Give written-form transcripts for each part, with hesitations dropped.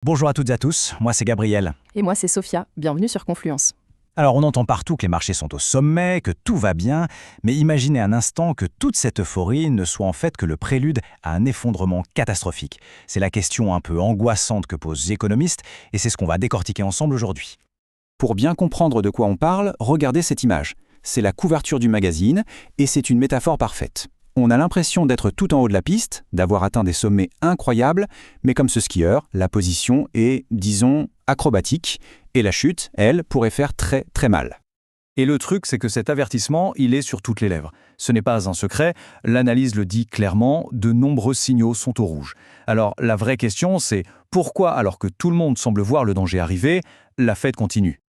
Bonjour à toutes et à tous, moi c'est Gabriel. Et moi, c'est Sophia. Bienvenue sur Confluence. Alors on entend partout que les marchés sont au sommet, que tout va bien, mais imaginez un instant que toute cette euphorie ne soit en fait que le prélude à un effondrement catastrophique. C'est la question un peu angoissante que posent les économistes, et c'est ce qu'on va décortiquer ensemble aujourd'hui. Pour bien comprendre de quoi on parle, regardez cette image. C'est la couverture du magazine, et c'est une métaphore parfaite. On a l'impression d'être tout en haut de la piste, d'avoir atteint des sommets incroyables, mais comme ce skieur, la position est, disons, acrobatique, et la chute, elle, pourrait faire très très mal. Et le truc, c'est que cet avertissement, il est sur toutes les lèvres. Ce n'est pas un secret, l'analyse le dit clairement, de nombreux signaux sont au rouge. Alors la vraie question, c'est pourquoi, alors que tout le monde semble voir le danger arriver, la fête continue ?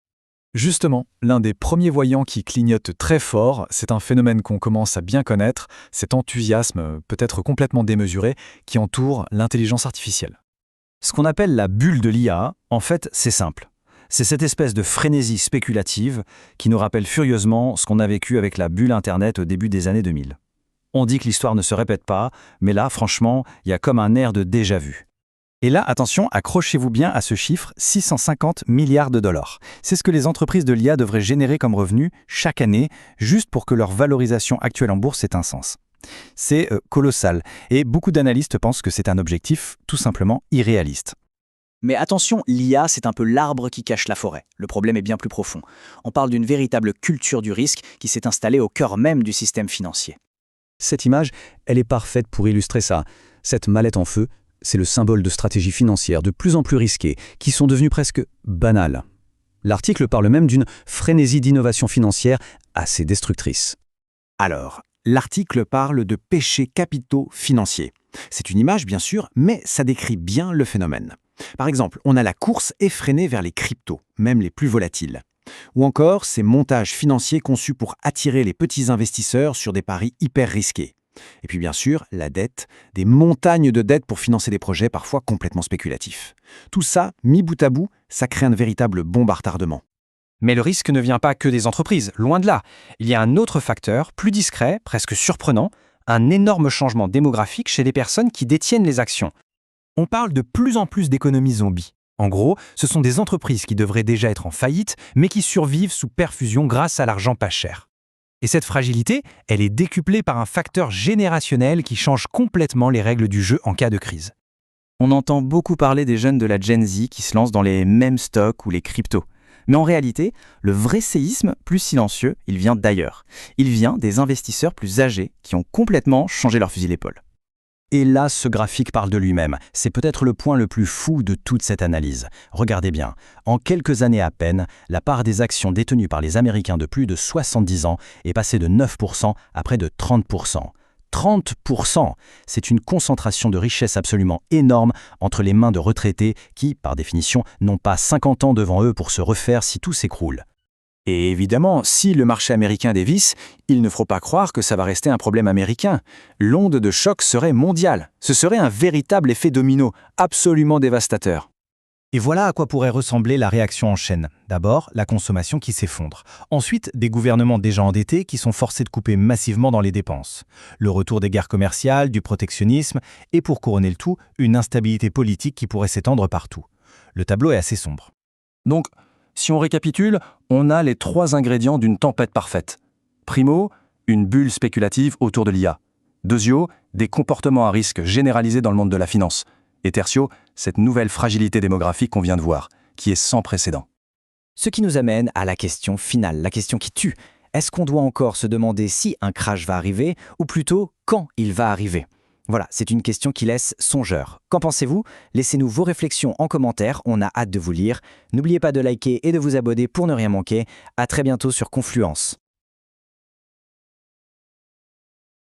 Justement, l'un des premiers voyants qui clignote très fort, c'est un phénomène qu'on commence à bien connaître, cet enthousiasme, peut-être complètement démesuré, qui entoure l'intelligence artificielle. Ce qu'on appelle la bulle de l'IA, en fait, c'est simple. C'est cette espèce de frénésie spéculative qui nous rappelle furieusement ce qu'on a vécu avec la bulle Internet au début des années 2000. On dit que l'histoire ne se répète pas, mais là, franchement, il y a comme un air de déjà-vu. Et là, attention, accrochez-vous bien à ce chiffre, 650 milliards de dollars. C'est ce que les entreprises de l'IA devraient générer comme revenus chaque année, juste pour que leur valorisation actuelle en bourse ait un sens. C'est colossal, et beaucoup d'analystes pensent que c'est un objectif tout simplement irréaliste. Mais attention, l'IA, c'est un peu l'arbre qui cache la forêt. Le problème est bien plus profond. On parle d'une véritable culture du risque qui s'est installée au cœur même du système financier. Cette image, elle est parfaite pour illustrer ça. Cette mallette en feu, c'est le symbole de stratégies financières de plus en plus risquées, qui sont devenues presque banales. L'article parle même d'une frénésie d'innovation financière assez destructrice. Alors, l'article parle de péchés capitaux financiers. C'est une image, bien sûr, mais ça décrit bien le phénomène. Par exemple, on a la course effrénée vers les cryptos, même les plus volatiles. Ou encore, ces montages financiers conçus pour attirer les petits investisseurs sur des paris hyper risqués. Et puis bien sûr, la dette, des montagnes de dettes pour financer des projets parfois complètement spéculatifs. Tout ça, mis bout à bout, ça crée un véritable bombe à retardement. Mais le risque ne vient pas que des entreprises, loin de là. Il y a un autre facteur, plus discret, presque surprenant, un énorme changement démographique chez les personnes qui détiennent les actions. On parle de plus en plus d'économies zombies. En gros, ce sont des entreprises qui devraient déjà être en faillite, mais qui survivent sous perfusion grâce à l'argent pas cher. Et cette fragilité, elle est décuplée par un facteur générationnel qui change complètement les règles du jeu en cas de crise. On entend beaucoup parler des jeunes de la Gen Z qui se lancent dans les mêmes stocks ou les cryptos. Mais en réalité, le vrai séisme, plus silencieux, il vient d'ailleurs. Il vient des investisseurs plus âgés qui ont complètement changé leur fusil d'épaule. Et là, ce graphique parle de lui-même. C'est peut-être le point le plus fou de toute cette analyse. Regardez bien, en quelques années à peine, la part des actions détenues par les Américains de plus de 70 ans est passée de 9% à près de 30%. 30%! C'est une concentration de richesse absolument énorme entre les mains de retraités qui, par définition, n'ont pas 50 ans devant eux pour se refaire si tout s'écroule. Et évidemment, si le marché américain dévisse, il ne faut pas croire que ça va rester un problème américain. L'onde de choc serait mondiale. Ce serait un véritable effet domino, absolument dévastateur. Et voilà à quoi pourrait ressembler la réaction en chaîne. D'abord, la consommation qui s'effondre. Ensuite, des gouvernements déjà endettés qui sont forcés de couper massivement dans les dépenses. Le retour des guerres commerciales, du protectionnisme, et pour couronner le tout, une instabilité politique qui pourrait s'étendre partout. Le tableau est assez sombre. Donc, si on récapitule, on a les 3 ingrédients d'une tempête parfaite. Primo, une bulle spéculative autour de l'IA. Deuxio, des comportements à risque généralisés dans le monde de la finance. Et tertio, cette nouvelle fragilité démographique qu'on vient de voir, qui est sans précédent. Ce qui nous amène à la question finale, la question qui tue. Est-ce qu'on doit encore se demander si un crash va arriver, ou plutôt quand il va arriver ? Voilà, c'est une question qui laisse songeur. Qu'en pensez-vous ? Laissez-nous vos réflexions en commentaire, on a hâte de vous lire. N'oubliez pas de liker et de vous abonner pour ne rien manquer. À très bientôt sur Confluence.